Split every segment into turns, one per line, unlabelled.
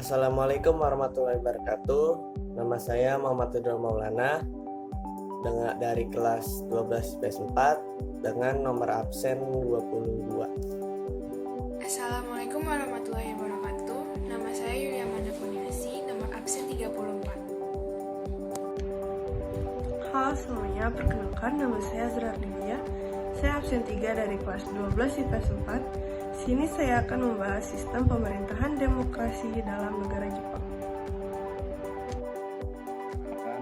Assalamualaikum warahmatullahi wabarakatuh. Nama saya Muhammad Ridwan Maulana dari kelas 12 IPS 4 dengan nomor absen 22.
Assalamualaikum warahmatullahi wabarakatuh. Nama saya Yulia Manda Puniasi, nomor absen 34.
Halo semuanya, perkenalkan nama saya Azra Ardenia. Saya absen 3 dari kelas 12 IPS 4. Sini saya akan membahas sistem pemerintahan demokrasi dalam negara Jepang.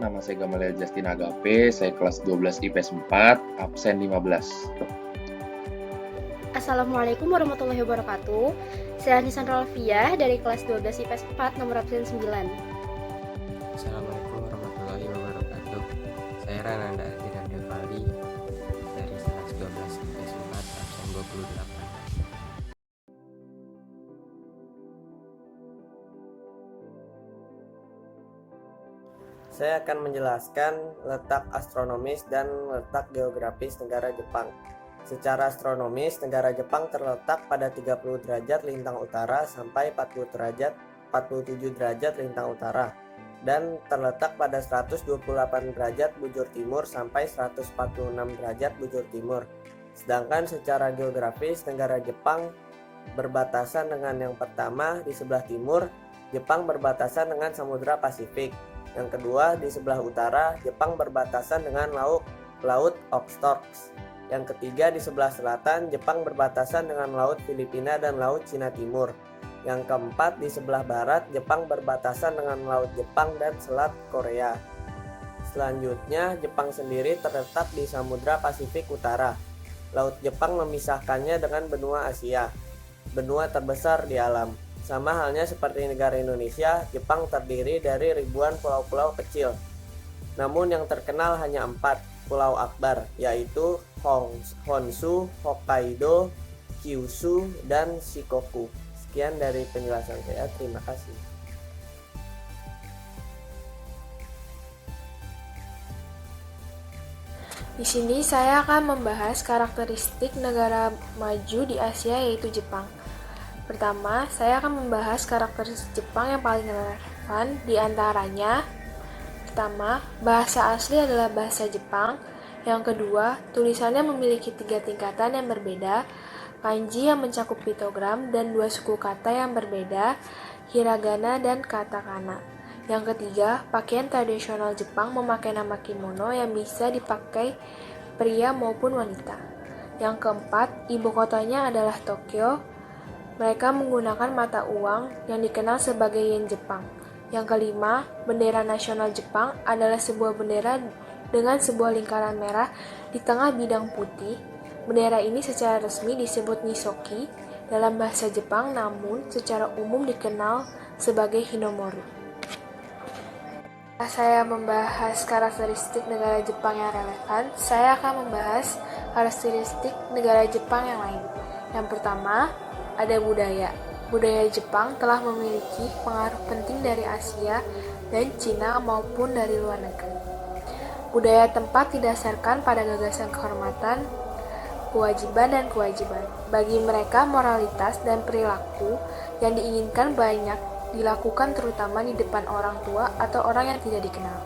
Nama saya Gamalia Justin Agape, saya kelas 12 IPS 4, absen 15.
Assalamualaikum warahmatullahi wabarakatuh. Saya Nisan Ralfiah dari kelas 12 IPS 4, nomor absen 9.
Assalamualaikum warahmatullahi wabarakatuh. Saya Rananda Ardina Devali dari kelas 12 IPS 4, absen 28.
Saya akan menjelaskan letak astronomis dan letak geografis negara Jepang. Secara astronomis, negara Jepang terletak pada 30 derajat lintang utara sampai 47 derajat lintang utara dan terletak pada 128 derajat bujur timur sampai 146 derajat bujur timur. Sedangkan secara geografis, negara Jepang berbatasan dengan yang pertama di sebelah timur, Jepang berbatasan dengan Samudra Pasifik. Yang kedua, di sebelah utara, Jepang berbatasan dengan Laut Okhotsk. Yang ketiga, di sebelah selatan, Jepang berbatasan dengan Laut Filipina dan Laut Cina Timur. Yang keempat, di sebelah barat, Jepang berbatasan dengan Laut Jepang dan Selat Korea. Selanjutnya, Jepang sendiri terletak di Samudra Pasifik Utara. Laut Jepang memisahkannya dengan benua Asia, benua terbesar di alam. Sama halnya seperti negara Indonesia, Jepang terdiri dari ribuan pulau-pulau kecil. Namun yang terkenal hanya 4 pulau akbar, yaitu Honshu, Hokkaido, Kyushu, dan Shikoku. Sekian dari penjelasan saya, terima kasih.
Di sini saya akan membahas karakteristik negara maju di Asia, yaitu Jepang. Pertama, saya akan membahas karakteristik Jepang yang paling relevan. Di antaranya, pertama, bahasa asli adalah bahasa Jepang. Yang kedua, tulisannya memiliki 3 tingkatan yang berbeda, kanji yang mencakup piktogram dan 2 suku kata yang berbeda, hiragana dan katakana. Yang ketiga, pakaian tradisional Jepang memakai nama kimono yang bisa dipakai pria maupun wanita. Yang keempat, ibu kotanya adalah Tokyo. Mereka menggunakan mata uang yang dikenal sebagai yen Jepang. Yang kelima, bendera nasional Jepang adalah sebuah bendera dengan sebuah lingkaran merah di tengah bidang putih. Bendera ini secara resmi disebut Nisoki dalam bahasa Jepang, namun secara umum dikenal sebagai Hinomoru. Setelah saya membahas karakteristik negara Jepang yang relevan, saya akan membahas karakteristik negara Jepang yang lain. Yang pertama, ada budaya. Budaya Jepang telah memiliki pengaruh penting dari Asia dan Cina maupun dari luar negeri. Budaya tempat didasarkan pada gagasan kehormatan, kewajiban, dan kewajiban. Bagi mereka, moralitas dan perilaku yang diinginkan banyak dilakukan terutama di depan orang tua atau orang yang tidak dikenal.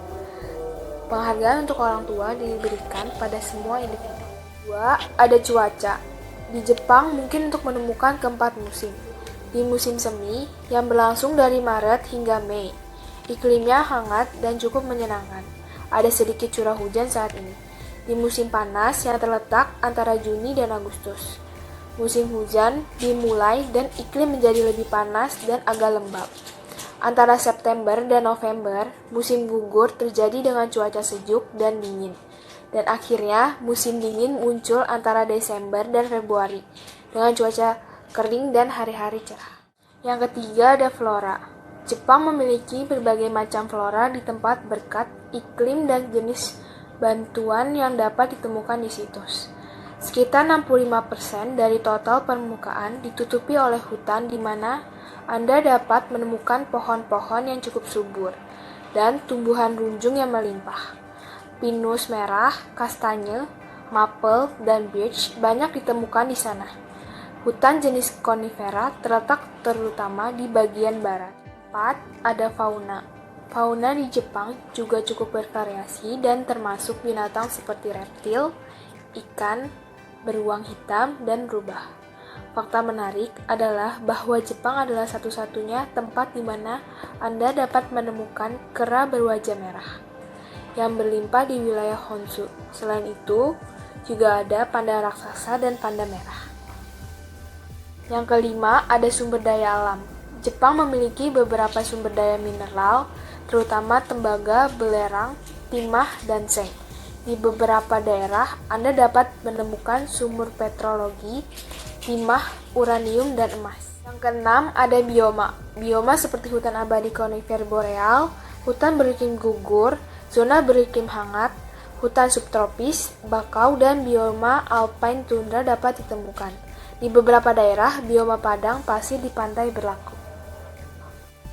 Penghargaan untuk orang tua diberikan pada semua individu. Dua, ada cuaca. Di Jepang mungkin untuk menemukan keempat musim. Di musim semi yang berlangsung dari Maret hingga Mei, iklimnya hangat dan cukup menyenangkan. Ada sedikit curah hujan saat ini. Di musim panas yang terletak antara Juni dan Agustus, musim hujan dimulai dan iklim menjadi lebih panas dan agak lembab. Antara September dan November, musim gugur terjadi dengan cuaca sejuk dan dingin. Dan akhirnya, musim dingin muncul antara Desember dan Februari dengan cuaca kering dan hari-hari cerah. Yang ketiga ada flora. Jepang memiliki berbagai macam flora di tempat berkat iklim dan jenis bantuan yang dapat ditemukan di situs. Sekitar 65% dari total permukaan ditutupi oleh hutan di mana Anda dapat menemukan pohon-pohon yang cukup subur dan tumbuhan runjung yang melimpah. Pinus merah, kastanye, maple, dan birch banyak ditemukan di sana. Hutan jenis konifera terletak terutama di bagian barat. 4. Ada fauna. Fauna di Jepang juga cukup bervariasi dan termasuk binatang seperti reptil, ikan, beruang hitam, dan rubah. Fakta menarik adalah bahwa Jepang adalah satu-satunya tempat di mana Anda dapat menemukan kera berwajah merah yang berlimpah di wilayah Honshu. Selain itu, juga ada panda raksasa dan panda merah. Yang kelima, ada sumber daya alam. Jepang memiliki beberapa sumber daya mineral, terutama tembaga, belerang, timah, dan seng. Di beberapa daerah, Anda dapat menemukan sumur petrologi, timah, uranium, dan emas. Yang keenam, ada bioma. Bioma seperti hutan abadi konifer boreal, hutan beriklim gugur, zona beriklim hangat, hutan subtropis, bakau, dan bioma alpine tundra dapat ditemukan. Di beberapa daerah, bioma padang pasir di pantai berlaku.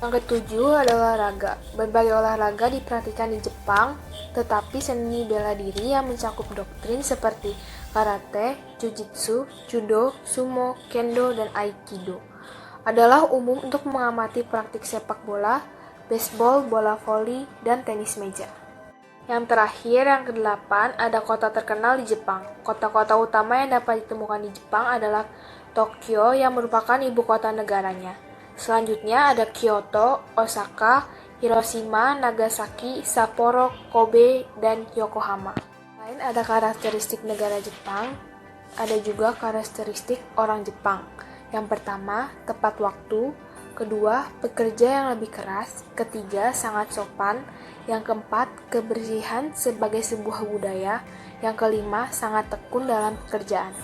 Yang ketujuh adalah olahraga. Berbagai olahraga diperhatikan di Jepang, tetapi seni bela diri yang mencakup doktrin seperti karate, jujitsu, judo, sumo, kendo, dan aikido adalah umum untuk mengamati praktik sepak bola, baseball, bola voli, dan tenis meja. Yang terakhir, yang kedelapan, ada kota terkenal di Jepang. Kota-kota utama yang dapat ditemukan di Jepang adalah Tokyo yang merupakan ibu kota negaranya. Selanjutnya ada Kyoto, Osaka, Hiroshima, Nagasaki, Sapporo, Kobe, dan Yokohama. Selain ada karakteristik negara Jepang, ada juga karakteristik orang Jepang. Yang pertama, tepat waktu. Kedua, pekerja yang lebih keras. Ketiga, sangat sopan. Yang keempat, kebersihan sebagai sebuah budaya. Yang kelima, sangat tekun dalam pekerjaan.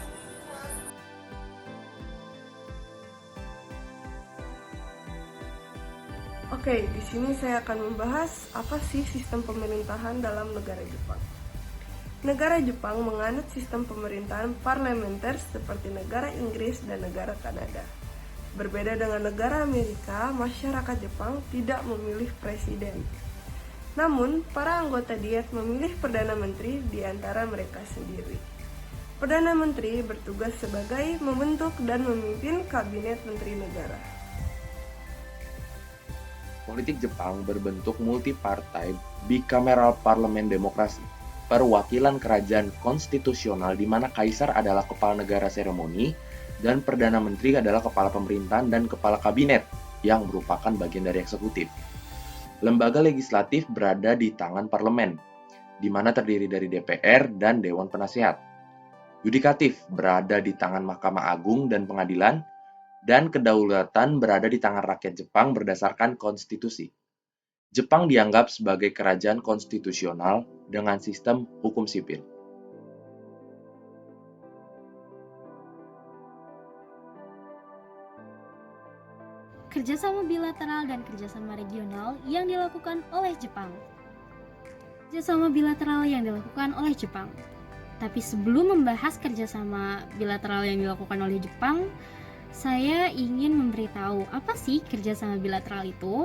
Oke, di sini saya akan membahas apa sih sistem pemerintahan dalam negara Jepang. Negara Jepang menganut sistem pemerintahan parlementer seperti negara Inggris dan negara Kanada. Berbeda dengan negara Amerika, masyarakat Jepang tidak memilih presiden. Namun, para anggota diet memilih Perdana Menteri di antara mereka sendiri. Perdana Menteri bertugas sebagai membentuk dan memimpin kabinet menteri negara.
Politik Jepang berbentuk multipartai bicameral parlemen demokrasi, perwakilan kerajaan konstitusional di mana kaisar adalah kepala negara seremoni dan Perdana Menteri adalah kepala pemerintahan dan kepala kabinet yang merupakan bagian dari eksekutif. Lembaga legislatif berada di tangan parlemen, di mana terdiri dari DPR dan Dewan Penasehat. Yudikatif berada di tangan Mahkamah Agung dan Pengadilan, dan kedaulatan berada di tangan rakyat Jepang berdasarkan konstitusi. Jepang dianggap sebagai kerajaan konstitusional dengan sistem hukum sipil.
kerjasama bilateral dan kerjasama regional yang dilakukan oleh Jepang. Kerjasama bilateral yang dilakukan oleh Jepang. Tapi sebelum membahas kerjasama bilateral yang dilakukan oleh Jepang, saya ingin memberitahu apa sih kerjasama bilateral itu.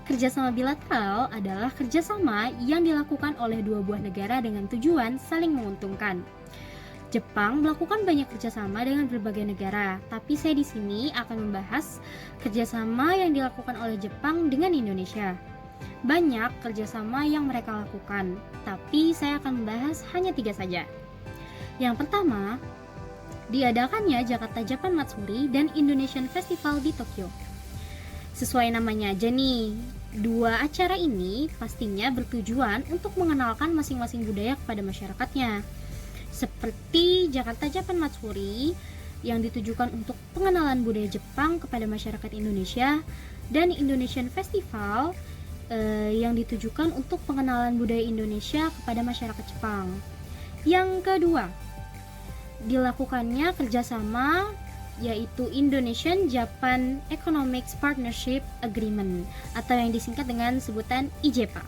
Kerjasama bilateral adalah kerjasama yang dilakukan oleh dua buah negara dengan tujuan saling menguntungkan. Jepang melakukan banyak kerjasama dengan berbagai negara, tapi saya di sini akan membahas kerjasama yang dilakukan oleh Jepang dengan Indonesia. Banyak kerjasama yang mereka lakukan, tapi saya akan membahas hanya 3 saja. Yang pertama, diadakannya Jakarta Japan Matsuri dan Indonesian Festival di Tokyo. Sesuai namanya aja nih, dua acara ini pastinya bertujuan untuk mengenalkan masing-masing budaya kepada masyarakatnya. Seperti Jakarta Japan Matsuri yang ditujukan untuk pengenalan budaya Jepang kepada masyarakat Indonesia, dan Indonesian Festival yang ditujukan untuk pengenalan budaya Indonesia kepada masyarakat Jepang. Yang kedua, dilakukannya kerjasama yaitu Indonesian Japan Economic Partnership Agreement atau yang disingkat dengan sebutan IJPA.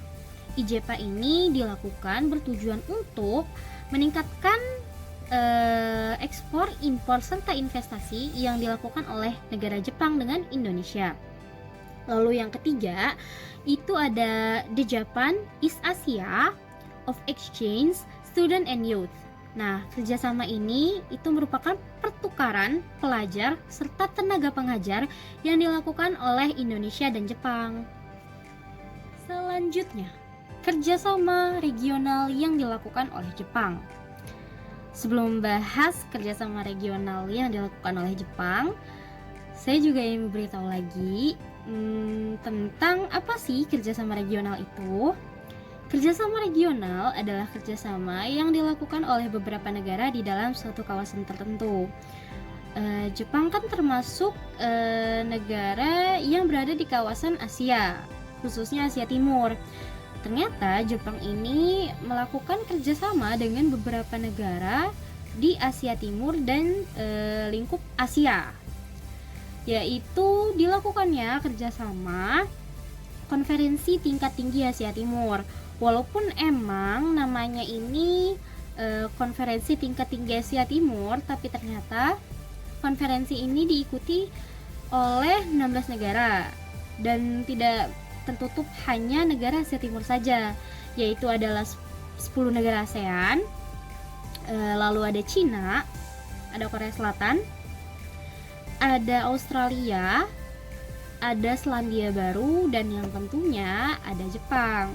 IJPA ini dilakukan bertujuan untuk meningkatkan ekspor, impor, serta investasi yang dilakukan oleh negara Jepang dengan Indonesia. Lalu yang ketiga, itu ada The Japan East Asia of Exchange Student and Youth. Nah, kerjasama ini itu merupakan pertukaran pelajar serta tenaga pengajar yang dilakukan oleh Indonesia dan Jepang. Selanjutnya, kerjasama regional yang dilakukan oleh Jepang. Sebelum membahas kerjasama regional yang dilakukan oleh Jepang, saya juga ingin memberitahu lagi tentang apa sih kerjasama regional itu. Kerjasama regional adalah kerjasama yang dilakukan oleh beberapa negara di dalam suatu kawasan tertentu. Jepang kan termasuk negara yang berada di kawasan Asia, khususnya Asia Timur. Ternyata Jepang ini melakukan kerjasama dengan beberapa negara di Asia Timur dan lingkup Asia, yaitu dilakukannya kerjasama Konferensi Tingkat Tinggi Asia Timur. Walaupun emang namanya ini Konferensi Tingkat Tinggi Asia Timur, tapi ternyata konferensi ini diikuti oleh 16 negara dan tidak tertutup hanya negara Asia Timur saja, yaitu adalah 10 negara ASEAN, lalu ada Cina, ada Korea Selatan, ada Australia, ada Selandia Baru, dan yang tentunya ada Jepang.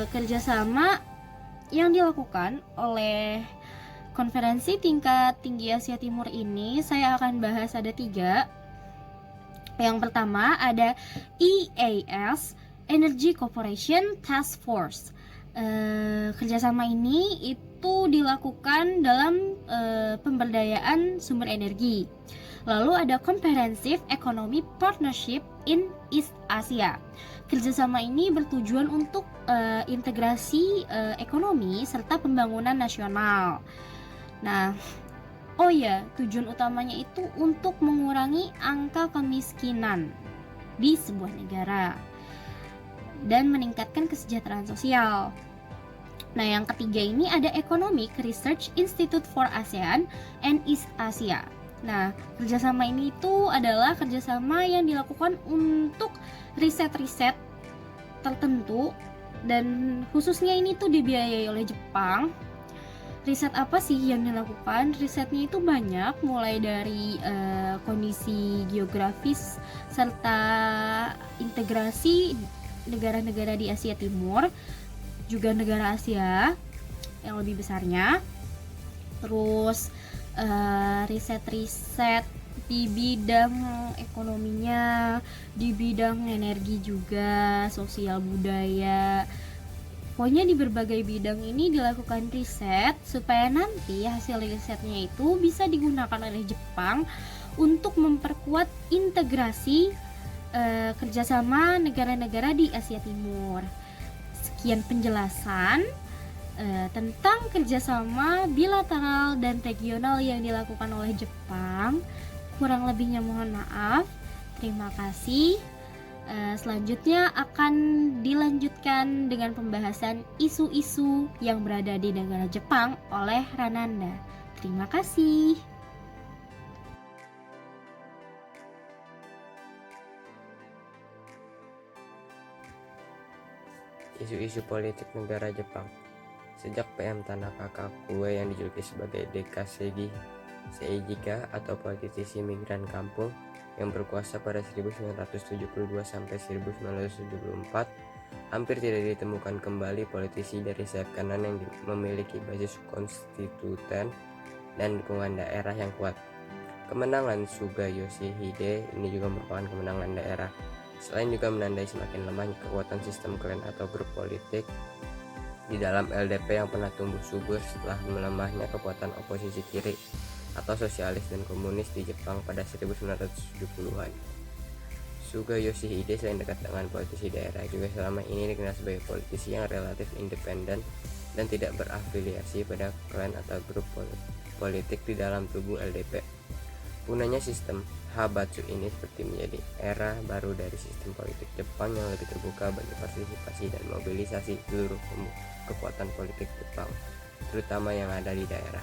Kerjasama yang dilakukan oleh Konferensi Tingkat Tinggi Asia Timur ini saya akan bahas ada 3. Yang pertama ada EAS, Energy Cooperation Task Force. Kerjasama ini itu dilakukan dalam pemberdayaan sumber energi. Lalu ada Comprehensive Economic Partnership in East Asia. Kerjasama ini bertujuan untuk integrasi ekonomi serta pembangunan nasional. Nah, tujuan utamanya itu untuk mengurangi angka kemiskinan di sebuah negara dan meningkatkan kesejahteraan sosial. Nah, yang ketiga ini ada Economic Research Institute for ASEAN and East Asia. Nah, kerjasama ini itu adalah kerjasama yang dilakukan untuk riset-riset tertentu dan khususnya ini tuh dibiayai oleh Jepang. Riset apa sih yang dilakukan? Risetnya itu banyak, mulai dari kondisi geografis serta integrasi negara-negara di Asia Timur, juga negara Asia yang lebih besarnya. Terus riset-riset di bidang ekonominya, di bidang energi juga, sosial budaya. Pokoknya di berbagai bidang ini dilakukan riset supaya nanti hasil risetnya itu bisa digunakan oleh Jepang untuk memperkuat integrasi kerjasama negara-negara di Asia Timur. Sekian penjelasan tentang kerjasama bilateral dan regional yang dilakukan oleh Jepang. Kurang lebihnya mohon maaf. Terima kasih. Selanjutnya akan dilanjutkan dengan pembahasan isu-isu yang berada di negara Jepang oleh Rananda. Terima kasih.
Isu-isu politik negara Jepang. Sejak PM Tanaka Kakue yang dijuluki sebagai Deka Seijika atau politisi migran kampung yang berkuasa pada 1972 sampai 1974, hampir tidak ditemukan kembali politisi dari sayap kanan yang memiliki basis konstituen dan dukungan daerah yang kuat. Kemenangan Suga Yoshihide ini juga merupakan kemenangan daerah. Selain juga menandai semakin lemahnya kekuatan sistem klan atau grup politik di dalam LDP yang pernah tumbuh subur setelah melemahnya kekuatan oposisi kiri atau sosialis dan komunis di Jepang pada 1970-an. Suga Yoshihide selain dekat dengan politisi daerah juga selama ini dikenal sebagai politisi yang relatif independen dan tidak berafiliasi pada klan atau grup politik di dalam tubuh LDP. Punahnya sistem Habatsu ini seperti menjadi era baru dari sistem politik Jepang yang lebih terbuka bagi partisipasi dan mobilisasi seluruh kekuatan politik Jepang, terutama yang ada di daerah.